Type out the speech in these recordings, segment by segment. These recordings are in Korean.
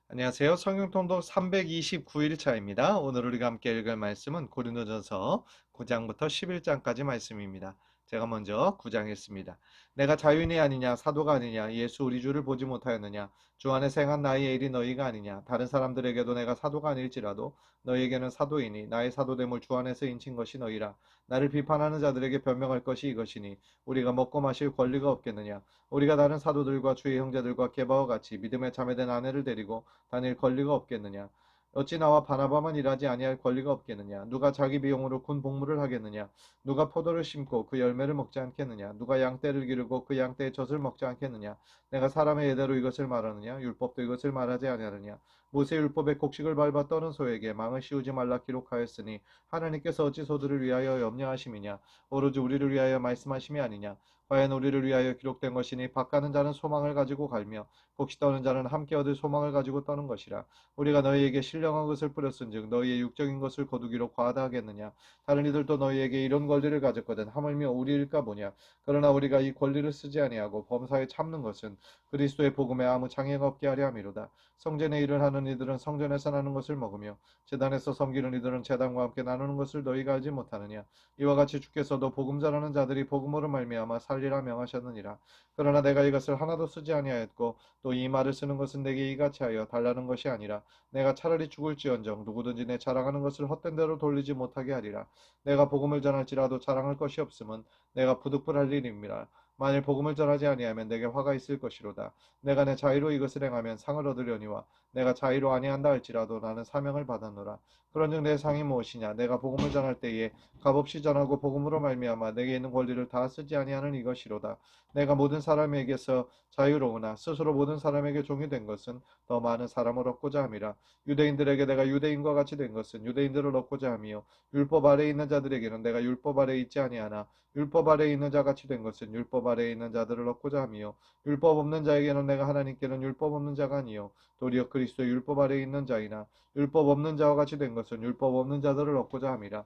안녕하세요. 성경통독 329일차입니다. 오늘 우리가 함께 읽을 말씀은 고린도전서 9장부터 11장까지 말씀입니다. 제가 먼저 9장 읽습니다. 내가 자유인이 아니냐 사도가 아니냐 예수 우리 주를 보지 못하였느냐 주 안에서 행한 나의 일이 너희가 아니냐 다른 사람들에게도 내가 사도가 아닐지라도 너희에게는 사도이니 나의 사도됨을 주 안에서 인친 것이 너희라. 나를 비판하는 자들에게 변명할 것이 이것이니 우리가 먹고 마실 권리가 없겠느냐. 우리가 다른 사도들과 주의 형제들과 게바와 같이 믿음에 참여된 아내를 데리고 다닐 권리가 없겠느냐. 어찌 나와 바나바만 일하지 아니할 권리가 없겠느냐. 누가 자기 비용으로 군 복무를 하겠느냐. 누가 포도를 심고 그 열매를 먹지 않겠느냐. 누가 양떼를 기르고 그 양떼의 젖을 먹지 않겠느냐. 내가 사람의 예대로 이것을 말하느냐. 율법도 이것을 말하지 아니하느냐. 모세 율법의 곡식을 밟아 떠는 소에게 망을 씌우지 말라 기록하였으니 하나님께서 어찌 소들을 위하여 염려하심이냐. 오로지 우리를 위하여 말씀하심이 아니냐. 과연 우리를 위하여 기록된 것이니 밭 가는 자는 소망을 가지고 갈며 곡식 떠는 자는 함께 얻을 소망을 가지고 떠는 것이라. 우리가 너희에게 신령한 것을 뿌렸은즉 너희의 육적인 것을 거두기로 과하다 하겠느냐. 다른 이들도 너희에게 이런 권리를 가졌거든 하물며 우리일까 보냐. 그러나 우리가 이 권리를 쓰지 아니하고 범사에 참는 것은 그리스도의 복음에 아무 장애가 없게 하려 함이로다. 성전의 일을 하는 이들은 성전에서 나는 것을 먹으며 제단에서 섬기는 이들은 제단과 함께 나누는 것을 너희가 알지 못하느냐. 이와 같이 주께서도 복음 전하는 자들이 복음으로 말미암아 살리라 명하셨느니라. 그러나 내가 이것을 하나도 쓰지 아니하였고 또 이 말을 쓰는 것은 내게 이같이 하여 달라는 것이 아니라 내가 차라리 죽을지언정 누구든지 내 자랑하는 것을 헛된 대로 돌리지 못하게 하리라. 내가 복음을 전할지라도 자랑할 것이 없음은 내가 부득불할 일임이라. 만일 복음을 전하지 아니하면 내게 화가 있을 것이로다. 내가 내 자의로 이것을 행하면 상을 얻으려니와 내가 자의로 아니한다 할지라도 나는 사명을 받았노라. 그런즉 내 상이 무엇이냐. 내가 복음을 전할 때에 값없이 전하고 복음으로 말미암아 내게 있는 권리를 다 쓰지 아니하는 이것이로다. 내가 모든 사람에게서 자유로우나 스스로 모든 사람에게 종이 된 것은 더 많은 사람을 얻고자 함이라. 유대인들에게 내가 유대인과 같이 된 것은 유대인들을 얻고자 함이요 율법 아래에 있는 자들에게는 내가 율법 아래에 있지 아니하나 율법 아래에 있는 자 같이 된 것은 율법 아래에 있는 자들을 얻고자 함이요 율법 없는 자에게는 내가 하나님께는 율법 없는 자가 아니요 도리어 그리스도의 율법 아래에 있는 자이나 율법 없는 자와 같이 된 것은 율법 없는 자들을 얻고자 함이라.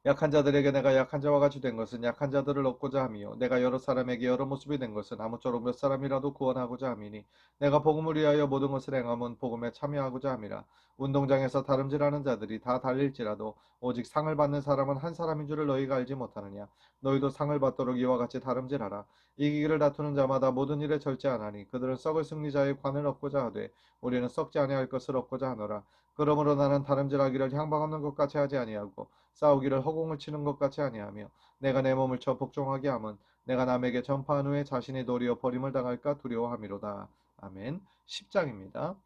약한 자들에게 내가 약한 자와 같이 된 것은 약한 자들을 얻고자 함이요 내가 여러 사람에게 여러 모습이 된 것은 아무쪼록 몇 사람이라도 구원하고자 함이니 내가 복음을 위하여 모든 것을 행함은 복음에 참여하고자 함이라. 운동장에서 다름질하는 자들이 다 달릴지라도 오직 상을 받는 사람은 한 사람인 줄을 너희가 알지 못하느냐. 너희도 상을 받도록 이와 같이 다름질하라. 이기기를 다투는 자마다 모든 일에 절제하나니 그들은 썩을 승리자의 관을 얻고자 하되 우리는 썩지 아니할 것을 얻고자 하노라. 그러므로 나는 다름질하기를 향방 없는 것 같이 하지 아니하고 싸우기를 허공을 치는 것 같이 아니하며 내가 내 몸을 저 복종하게 함은 내가 남에게 전파한 후에 자신이 도리어 버림을 당할까 두려워함이로다. 아멘. 10장입니다.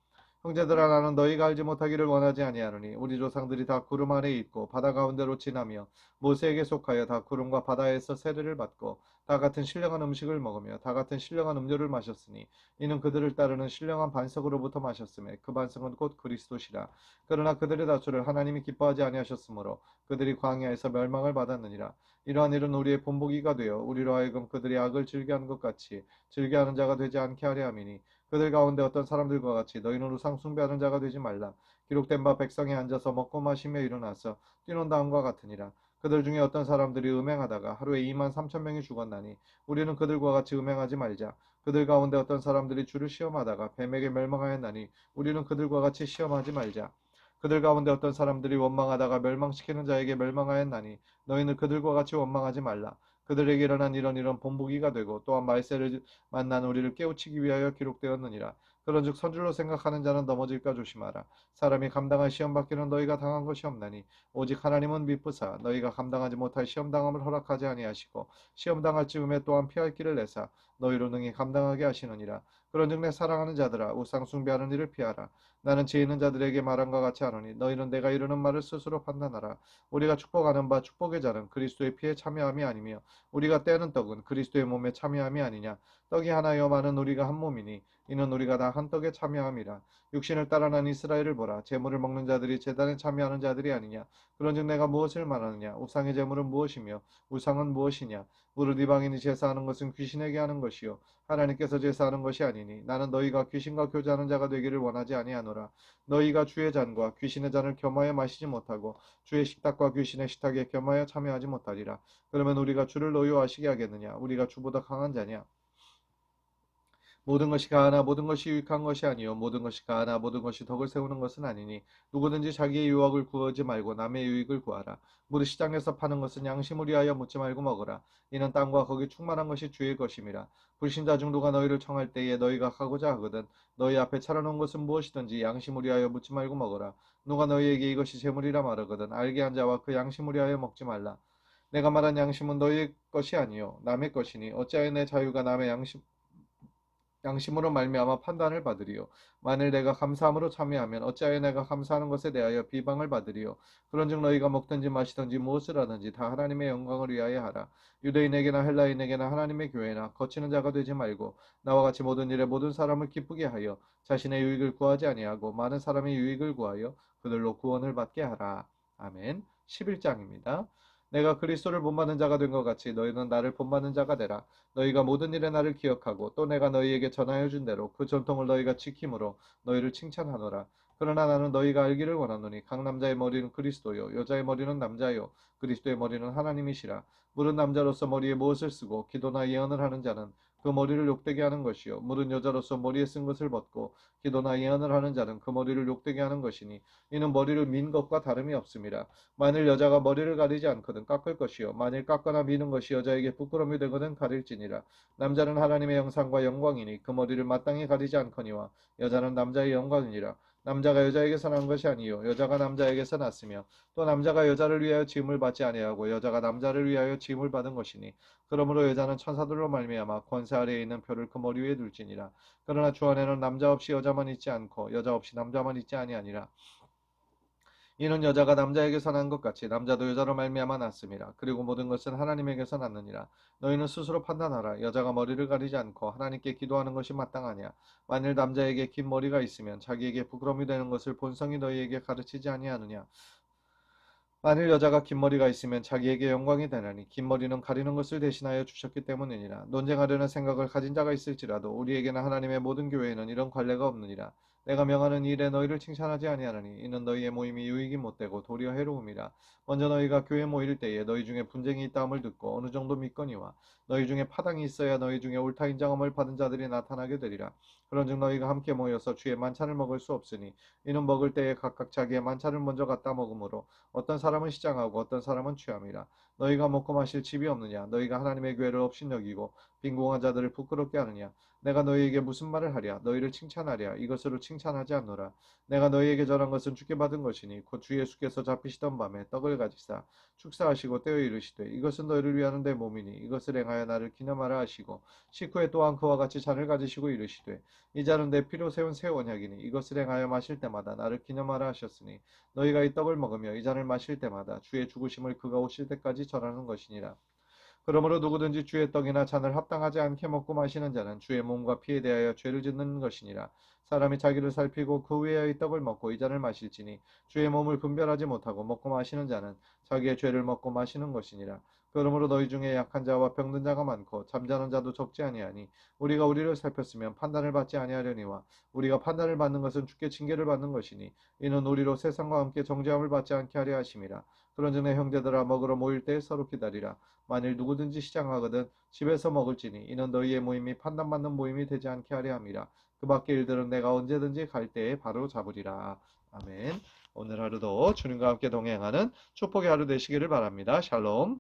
형제들아 나는 너희가 알지 못하기를 원하지 아니하노니 우리 조상들이 다 구름 아래에 있고 바다 가운데로 지나며 모세에게 속하여 다 구름과 바다에서 세례를 받고 다 같은 신령한 음식을 먹으며 다 같은 신령한 음료를 마셨으니 이는 그들을 따르는 신령한 반석으로부터 마셨음에 그 반석은 곧 그리스도시라. 그러나 그들의 다수를 하나님이 기뻐하지 아니하셨으므로 그들이 광야에서 멸망을 받았느니라. 이러한 일은 우리의 본보기가 되어 우리로 하여금 그들이 악을 즐겨하는 것 같이 즐겨하는 자가 되지 않게 하려 함이니 그들 가운데 어떤 사람들과 같이 너희는 우상 숭배하는 자가 되지 말라. 기록된 바 백성이 앉아서 먹고 마시며 일어나서 뛰논 다음과 같으니라. 그들 중에 어떤 사람들이 음행하다가 하루에 2만 3천 명이 죽었나니 우리는 그들과 같이 음행하지 말자. 그들 가운데 어떤 사람들이 주를 시험하다가 뱀에게 멸망하였나니 우리는 그들과 같이 시험하지 말자. 그들 가운데 어떤 사람들이 원망하다가 멸망시키는 자에게 멸망하였나니 너희는 그들과 같이 원망하지 말라. 그들에게 일어난 이런 본보기가 되고 또한 말세를 만난 우리를 깨우치기 위하여 기록되었느니라. 그런즉 선줄로 생각하는 자는 넘어질까 조심하라. 사람이 감당할 시험 받기는 너희가 당한 것이 없나니 오직 하나님은 미쁘사 너희가 감당하지 못할 시험 당함을 허락하지 아니하시고 시험 당할 즈음에 또한 피할 길을 내사 너희로 능히 감당하게 하시느니라. 그런즉 내 사랑하는 자들아 우상 숭배하는 일을 피하라. 나는 지혜 있는 자들에게 말함과 같이 하노니 너희는 내가 이르는 말을 스스로 판단하라. 우리가 축복하는 바 축복의 자는 그리스도의 피에 참여함이 아니며 우리가 떼는 떡은 그리스도의 몸에 참여함이 아니냐. 떡이 하나여 많은 우리가 한 몸이니 이는 우리가 다 한 떡에 참여함이라. 육신을 따라 난 이스라엘을 보라. 제물을 먹는 자들이 제단에 참여하는 자들이 아니냐. 그런즉 내가 무엇을 말하느냐. 우상의 제물은 무엇이며 우상은 무엇이냐. 무릇 이방인이 제사하는 것은 귀신에게 하는 것이요 하나님께서 제사하는 것이 아니니 나는 너희가 귀신과 교제하는 자가 되기를 원하지 아니하노라. 너희가 주의 잔과 귀신의 잔을 겸하여 마시지 못하고 주의 식탁과 귀신의 식탁에 겸하여 참여하지 못하리라. 그러면 우리가 주를 노여워하시게 하겠느냐. 우리가 주보다 강한 자냐. 모든 것이 가하나 모든 것이 유익한 것이 아니요 모든 것이 가하나 모든 것이 덕을 세우는 것은 아니니 누구든지 자기의 유익을 구하지 말고 남의 유익을 구하라. 무릇 시장에서 파는 것은 양심을 위하여 묻지 말고 먹으라. 이는 땅과 거기 충만한 것이 주의 것임이라. 불신자 중 누가 너희를 청할 때에 너희가 가고자 하거든 너희 앞에 차려놓은 것은 무엇이든지 양심을 위하여 묻지 말고 먹으라. 누가 너희에게 이것이 재물이라 말하거든 알게 한 자와 그 양심을 위하여 먹지 말라. 내가 말한 양심은 너희의 것이 아니요 남의 것이니 어찌하여 내 자유가 남의 양심으로 말미암아 판단을 받으리요. 만일 내가 감사함으로 참여하면 어찌하여 내가 감사하는 것에 대하여 비방을 받으리요. 그런즉 너희가 먹든지 마시든지 무엇을 하든지 다 하나님의 영광을 위하여 하라. 유대인에게나 헬라인에게나 하나님의 교회나 거치는 자가 되지 말고 나와 같이 모든 일에 모든 사람을 기쁘게 하여 자신의 유익을 구하지 아니하고 많은 사람의 유익을 구하여 그들로 구원을 받게 하라. 아멘. 11장입니다. 내가 그리스도를 본받는 자가 된 것 같이 너희는 나를 본받는 자가 되라. 너희가 모든 일에 나를 기억하고 또 내가 너희에게 전하여 준 대로 그 전통을 너희가 지킴으로 너희를 칭찬하노라. 그러나 나는 너희가 알기를 원하노니 각 남자의 머리는 그리스도요 여자의 머리는 남자요 그리스도의 머리는 하나님이시라. 물은 남자로서 머리에 무엇을 쓰고 기도나 예언을 하는 자는 그 머리를 욕되게 하는 것이요 물은 여자로서 머리에 쓴 것을 벗고 기도나 예언을 하는 자는 그 머리를 욕되게 하는 것이니 이는 머리를 민 것과 다름이 없음이라. 만일 여자가 머리를 가리지 않거든 깎을 것이요 만일 깎거나 미는 것이 여자에게 부끄러움이 되거든 가릴지니라. 남자는 하나님의 형상과 영광이니 그 머리를 마땅히 가리지 않거니와 여자는 남자의 영광이니라. 남자가 여자에게서 난 것이 아니요 여자가 남자에게서 났으며 또 남자가 여자를 위하여 지음을 받지 아니하고 여자가 남자를 위하여 지음을 받은 것이니 그러므로 여자는 천사들로 말미암아 권세 아래에 있는 표를 그 머리 위에 둘지니라. 그러나 주 안에는 남자 없이 여자만 있지 않고 여자 없이 남자만 있지 아니하니라. 이는 여자가 남자에게서 난 것 같이 남자도 여자로 말미암아 났음이라. 그리고 모든 것은 하나님에게서 났느니라. 너희는 스스로 판단하라. 여자가 머리를 가리지 않고 하나님께 기도하는 것이 마땅하냐. 만일 남자에게 긴 머리가 있으면 자기에게 부끄러움이 되는 것을 본성이 너희에게 가르치지 아니하느냐. 만일 여자가 긴 머리가 있으면 자기에게 영광이 되나니 긴 머리는 가리는 것을 대신하여 주셨기 때문이니라. 논쟁하려는 생각을 가진 자가 있을지라도 우리에게는 하나님의 모든 교회에는 이런 관례가 없느니라. 내가 명하는 일에 너희를 칭찬하지 아니하느니 이는 너희의 모임이 유익이 못되고 도리어 해로움이라. 먼저 너희가 교회 모일 때에 너희 중에 분쟁이 있다함을 듣고 어느 정도 믿거니와 너희 중에 파당이 있어야 너희 중에 옳다 인정함을 받은 자들이 나타나게 되리라. 그런즉 너희가 함께 모여서 주의 만찬을 먹을 수 없으니 이는 먹을 때에 각각 자기의 만찬을 먼저 갖다 먹으므로 어떤 사람은 시장하고 어떤 사람은 취함이라. 너희가 먹고 마실 집이 없느냐. 너희가 하나님의 교회를 업신여기고 빈궁한 자들을 부끄럽게 하느냐. 내가 너희에게 무슨 말을 하랴. 너희를 칭찬하랴. 이것으로 칭찬하지 않노라. 내가 너희에게 전한 것은 주께 받은 것이니 곧 주 예수께서 잡히시던 밤에 떡을 가지사 축사하시고 떼어 이르시되 이것은 너희를 위하는 내 몸이니 이것을 행하여 나를 기념하라 하시고 식후에 또한 그와 같이 잔을 가지시고 이르시되 이 잔은 내 피로 세운 새 언약이니 이것을 행하여 마실 때마다 나를 기념하라 하셨으니 너희가 이 떡을 먹으며 이 잔을 마실 때마다 주의 죽으심을 그가 오실 때까지 전하는 것이니라. 그러므로 누구든지 주의 떡이나 잔을 합당하지 않게 먹고 마시는 자는 주의 몸과 피에 대하여 죄를 짓는 것이니라. 사람이 자기를 살피고 그 위에 이 떡을 먹고 이 잔을 마실지니 주의 몸을 분별하지 못하고 먹고 마시는 자는 자기의 죄를 먹고 마시는 것이니라. 그러므로 너희 중에 약한 자와 병든 자가 많고 잠자는 자도 적지 아니하니 우리가 우리를 살폈으면 판단을 받지 아니하려니와 우리가 판단을 받는 것은 주께 징계를 받는 것이니 이는 우리로 세상과 함께 정죄함을 받지 않게 하려 하심이라. 그런즉 내 형제들아 먹으러 모일 때 서로 기다리라. 만일 누구든지 시장하거든 집에서 먹을지니 이는 너희의 모임이 판단받는 모임이 되지 않게 하려 함이라. 그 밖의 일들은 내가 언제든지 갈 때에 바로 잡으리라. 아멘. 오늘 하루도 주님과 함께 동행하는 축복의 하루 되시기를 바랍니다. 샬롬.